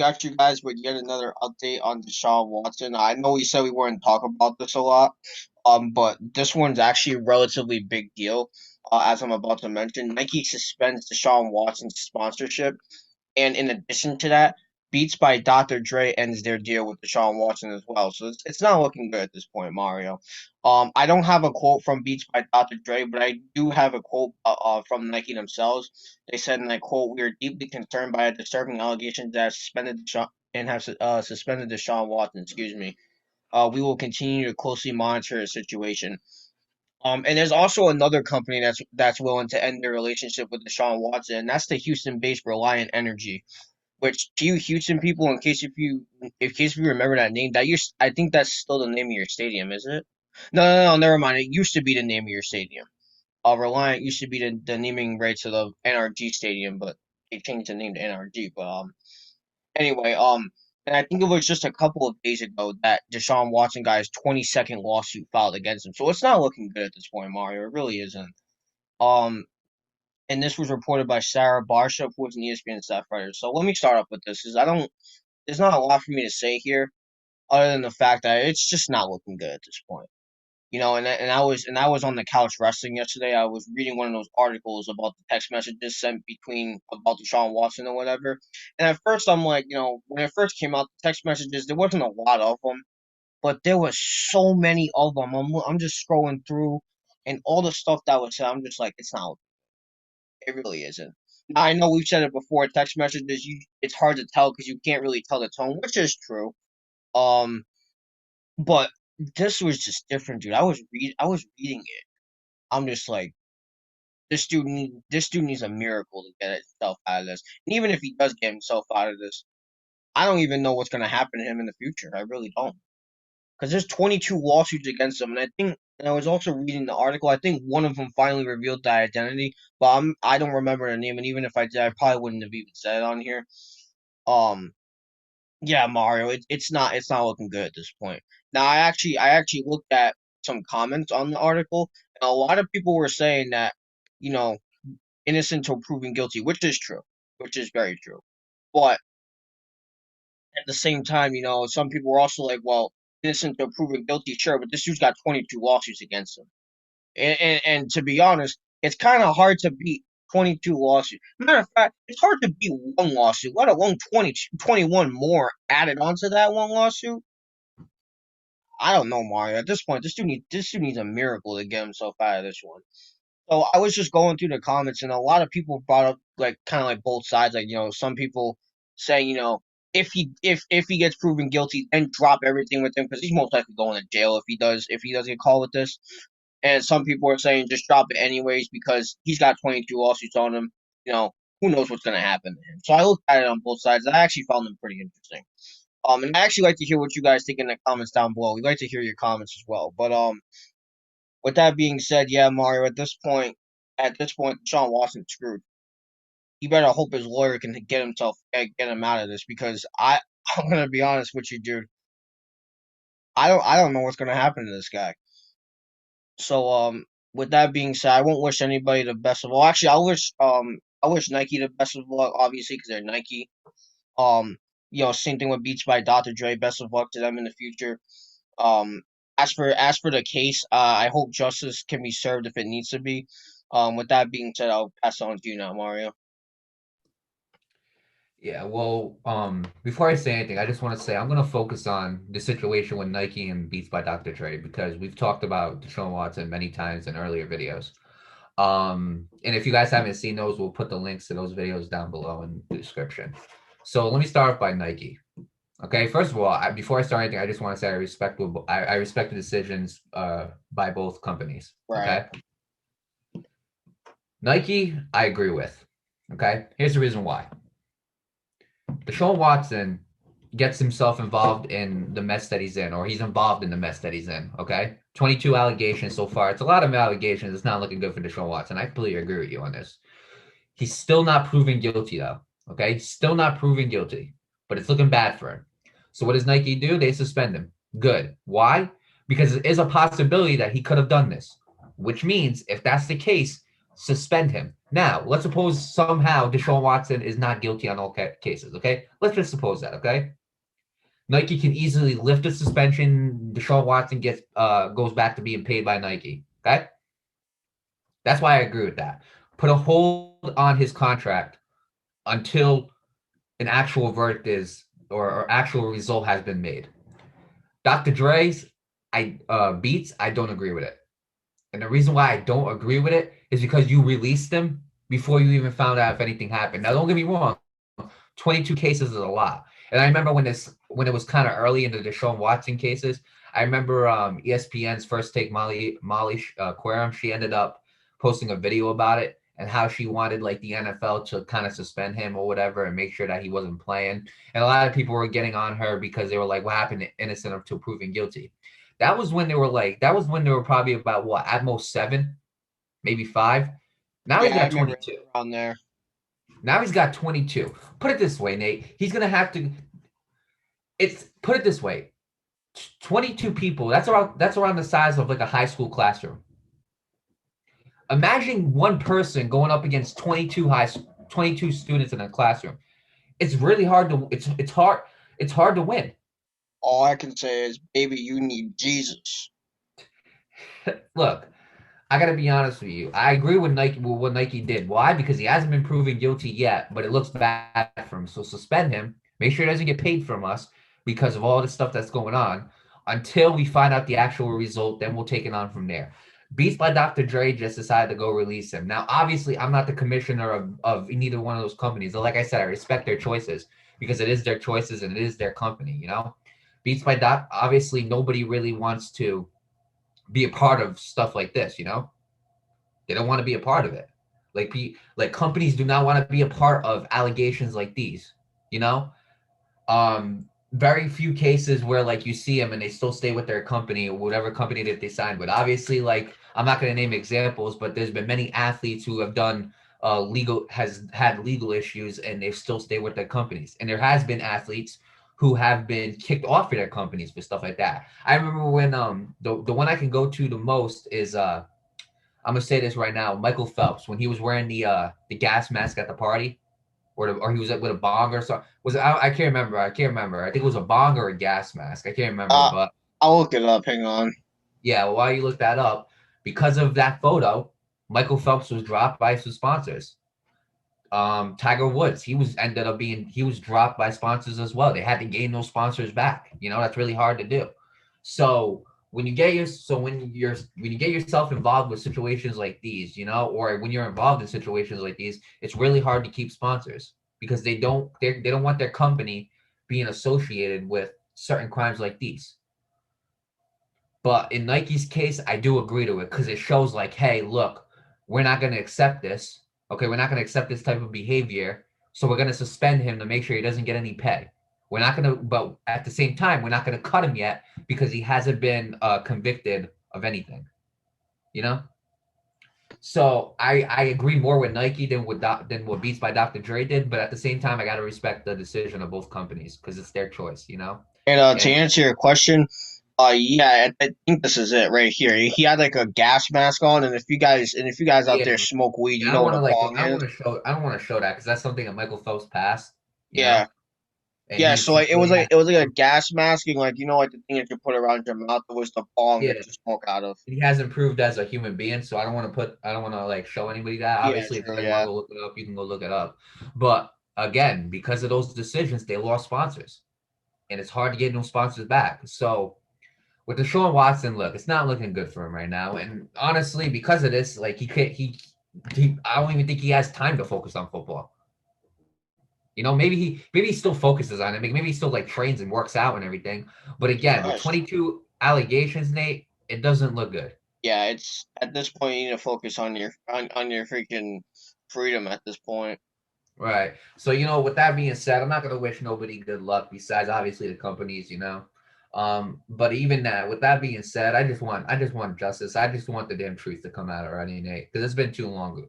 got you guys with yet another update on Deshaun Watson. I know we said we weren't talking about this a lot, but this one's actually a relatively big deal. As I'm about to mention, Nike suspends Deshaun Watson's sponsorship, and in addition to that, Beats by Dr. Dre ends their deal with Deshaun Watson as well. So it's not looking good at this point, Mario. I don't have a quote from Beats by Dr. Dre, but I do have a quote from Nike themselves. They said, and I quote, "We are deeply concerned by a disturbing allegation that has suspended Deshaun and have suspended Deshaun Watson. Excuse me. We will continue to closely monitor the situation." And there's also another company that's willing to end their relationship with Deshaun Watson, and that's the Houston-based Reliant Energy. Which to you Houston people, in case you remember that name, I think that's still the name of your stadium, isn't it? No, never mind. It used to be the name of your stadium. Reliant used to be the naming rights of the NRG stadium, but they changed the name to NRG. But anyway, and I think it was just a couple of days ago that Deshaun Watson got his 22nd lawsuit filed against him. So it's not looking good at this point, Mario. It really isn't. Um, and this was reported by Sarah Barsha, who was an ESPN staff writer. So let me start off with this, because I don't there's not a lot for me to say here, other than the fact that it's just not looking good at this point. And I was on the couch wrestling yesterday. I was reading one of those articles about the text messages sent between about Deshaun Watson or whatever. And at first, I'm like, when it first came out, the text messages there wasn't a lot of them, but there was so many of them. I'm just scrolling through, and all the stuff that was said, I'm just like, it's not. It really isn't. Now, I know we've said it before. Text messages, it's hard to tell because you can't really tell the tone, which is true. Um, but this was just different, dude. I was reading it. I'm just like, this dude needs a miracle to get himself out of this. And even if he does get himself out of this, I don't even know what's gonna happen to him in the future. I really don't, because there's 22 lawsuits against him, and I was also reading the article. I think one of them finally revealed the identity, but I don't remember the name, and even if I did, I probably wouldn't have even said it on here. Um, Yeah, Mario, it's not looking good at this point. Now, I actually looked at some comments on the article, and a lot of people were saying that, you know, innocent till proven guilty, which is true, which is very true. But at the same time, some people were also like, well, innocent till proven guilty, sure, but this dude's got 22 lawsuits against him. And to be honest, it's kind of hard to beat 22 lawsuits. Matter of fact, it's hard to beat one lawsuit, let alone 21 more added onto that one lawsuit. I don't know, Mario. At this point, this dude needs a miracle to get himself out of this one. So I was just going through the comments, and a lot of people brought up like kind of like both sides. Like some people saying if he gets proven guilty, then drop everything with him because he's most likely going to jail if he does get caught with this. And some people are saying just drop it anyways because he's got 22 lawsuits on him. You know, who knows what's going to happen to him. So I looked at it on both sides. I actually found them pretty interesting. And I actually like to hear what you guys think in the comments down below. We'd like to hear your comments as well. But with that being said, yeah, Mario, at this point, Sean Watson's screwed. You better hope his lawyer can get him out of this because I'm gonna be honest with you, dude. I don't know what's gonna happen to this guy. So with that being said, I won't wish anybody the best of luck. Actually, I wish Nike the best of luck, obviously, because they're Nike. Um, same thing with Beats by Dr. Dre. Best of luck to them in the future. Um, as for the case, I hope justice can be served if it needs to be. With that being said, I'll pass it on to you now, Mario. Yeah, well, before I say anything, I just want to say I'm going to focus on the situation with Nike and Beats by Dr. Dre because we've talked about Deshaun Watson many times in earlier videos. And if you guys haven't seen those, we'll put the links to those videos down below in the description. So let me start off by Nike. Okay, first of all, before I start anything, I just want to say I respect the decisions by both companies. Right. Okay, Nike, I agree with. Okay, here's the reason why. Deshaun Watson gets himself involved in the mess that he's in, or he's involved in the mess that he's in. Okay, 22 allegations so far. It's a lot of allegations. It's not looking good for Deshaun Watson. I completely agree with you on this. He's still not proven guilty though. Okay, still not proven guilty, but it's looking bad for him. So what does Nike do? They suspend him. Good. Why? Because it is a possibility that he could have done this, which means if that's the case, suspend him. Now, let's suppose somehow Deshaun Watson is not guilty on all cases, okay? Let's just suppose that, okay? Nike can easily lift the suspension. Deshaun Watson gets goes back to being paid by Nike, okay? That's why I agree with that. Put a hold on his contract until an actual verdict is or actual result has been made. Dr. Dre's beats, I don't agree with it. And the reason why I don't agree with it is because you released them before you even found out if anything happened. Now, don't get me wrong, 22 cases is a lot. And I remember when it was kind of early in the Deshaun Watson cases. I remember ESPN's first take Molly Querim. She ended up posting a video about it and how she wanted like the NFL to kind of suspend him or whatever and make sure that he wasn't playing. And a lot of people were getting on her because they were like, "What happened to innocent until proven guilty?" That was when they were probably about what at most 7, maybe 5. Now he's Yeah, I got remember 22. around there. Now he's got 22. Put it this way, Nate. He's gonna have to. It's put it this way. 22 people. That's around the size of like a high school classroom. Imagine one person going up against 22 students in a classroom. It's really hard to. It's hard to win. All I can say is, baby, you need Jesus. Look, I gotta be honest with you. I agree with Nike with what Nike did. Why? Because he hasn't been proven guilty yet, but it looks bad for him. So suspend him. Make sure he doesn't get paid from us because of all the stuff that's going on until we find out the actual result. Then we'll take it on from there. Beats by Dr. Dre just decided to go release him. Now, obviously, I'm not the commissioner of neither one of those companies. So like I said, I respect their choices because it is their choices and it is their company. Beats by Doc. Obviously, nobody really wants to be a part of stuff like this. They don't want to be a part of it. Like companies do not want to be a part of allegations like these. You know, very few cases where like you see them and they still stay with their company or whatever company that they signed with. Obviously, like I'm not going to name examples, but there's been many athletes who have done legal has had legal issues and they still stay with their companies. And there has been athletes who have been kicked off of their companies for stuff like that. I remember when the one I can go to the most is I'm gonna say this right now. Michael Phelps, when he was wearing the gas mask at the party, or he was with a bong or something. Was it, I can't remember. I can't remember. I think it was a bong or a gas mask. I can't remember. Uh, But I'll look it up. Hang on. yeah, while you look that up, because of that photo, Michael Phelps was dropped by some sponsors. Tiger Woods, he was dropped by sponsors as well. They had to gain those sponsors back. That's really hard to do. So when you get yourself involved with situations like these, or when you're involved in situations like these, it's really hard to keep sponsors because they don't want their company being associated with certain crimes like these. But in Nike's case, I do agree to it because it shows like, hey, look, we're not going to accept this. Okay, we're not going to accept this type of behavior. So we're going to suspend him to make sure he doesn't get any pay. We're not going to, but at the same time, we're not going to cut him yet because he hasn't been convicted of anything. You know. So I agree more with Nike than what Beats by Dr. Dre did, but at the same time, I got to respect the decision of both companies because it's their choice. And to And answer your question, yeah, I think this is it right here. He had like a gas mask on, and if you guys out yeah, there smoke weed, yeah, you I know don't what want a to like. bong I don't is. want to show. I don't want to show that because that's something that Michael Phelps passed. You know, Yeah, and yeah. So he like it was really like has. it was like a gas masking, like like the thing that you put around your mouth. It was the bong Yeah, that you smoke out of. he has improved as a human being, so I don't want to put. I don't want to like show anybody that. Yeah, Obviously, if you true. guys want Yeah. to go look it up, you can go look it up. But again, because of those decisions, they lost sponsors, and it's hard to get those sponsors back. So with Deshaun Watson, look, it's not looking good for him right now. And honestly, because of this, like he can't. I don't even think he has time to focus on football. Maybe he still focuses on it. Maybe he still like trains and works out and everything. But He again, with does. 22 allegations, Nate, it doesn't look good. Yeah, it's at this point you need to focus on your freaking freedom at this point. Right. So, with that being said, I'm not gonna wish nobody good luck besides obviously the companies. But even that, with that being said, I just want justice. I just want the damn truth to come out already, Nate, because it's been too long.